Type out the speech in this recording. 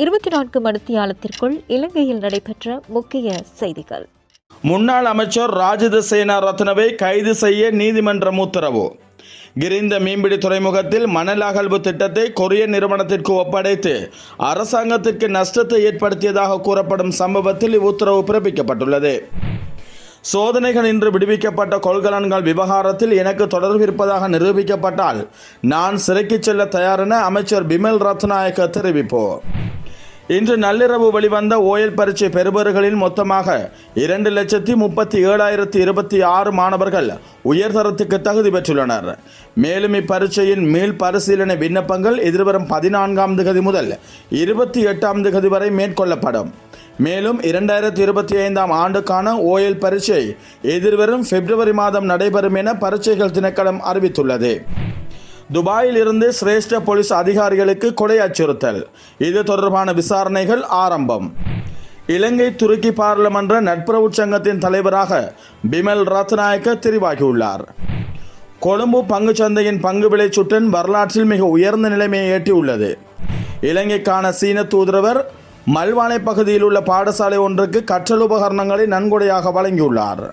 24 மணித்தியாலத்திற்குள் இலங்கையில் நடைபெற்ற முக்கிய செய்திகள். முன்னாள் அமைச்சர் ராஜித சேனாரத்னவை கைது செய்ய நீதிமன்றம் உத்தரவு. கிரிந்த மீன்பிடி துறைமுகத்தில் மணல் அகழ்வு திட்டத்தை கொரிய நிறுவனத்திற்கு ஒப்படைத்து அரசாங்கத்திற்கு நஷ்டத்தை ஏற்படுத்தியதாக கூறப்படும் சம்பவத்தில் இவ்வுத்தரவு பிறப்பிக்கப்பட்டுள்ளது. சோதனைகள் இன்று விடுவிக்கப்பட்ட கொள்கலன்கள் விவகாரத்தில் எனக்கு தொடர்பு இருப்பதாக நிரூபிக்கப்பட்டால் நான் சிறைக்கு செல்ல தயார் என அமைச்சர் பிமல் ரத்நாயக்க தெரிவிப்பு. இன்று நள்ளிரவு வெளிவந்த ஓயல் பரீட்சை பெறுபவர்களில் மொத்தமாக 2,37,026 மாணவர்கள் உயர்தரத்துக்கு தகுதி பெற்றுள்ளனர். மேலும் இப்பரீட்சையின் மீள் பரிசீலனை விண்ணப்பங்கள் எதிர்வரும் 14ஆம் தேதி முதல் 28ஆம் தேதி வரை மேற்கொள்ளப்படும். மேலும் 2025ஆம் ஆண்டுக்கான ஓயல் பரீட்சை எதிர்வரும் பிப்ரவரி மாதம் நடைபெறும் என பரீட்சைகள் திணைக்களம் அறிவித்துள்ளது. துபாயில் இருந்து சிரேஷ்ட போலீஸ் அதிகாரிகளுக்கு கொலை அச்சுறுத்தல். இது தொடர்பான விசாரணைகள் ஆரம்பம். இலங்கை துருக்கி பாராளுமன்ற நட்புறவு சங்கத்தின் தலைவராக பிமல் ரத்நாயக்க தெரிவாகியுள்ளார். கொழும்பு பங்குச்சந்தையின் பங்கு விலை சுட்டன் வரலாற்றில் மிக உயர்ந்த நிலைமையை எட்டியுள்ளது. இலங்கைக்கான சீன தூதுவர் மல்வானை பகுதியில் உள்ள பாடசாலை ஒன்றுக்கு கற்றல் உபகரணங்களை நன்கொடையாக வழங்கியுள்ளார்.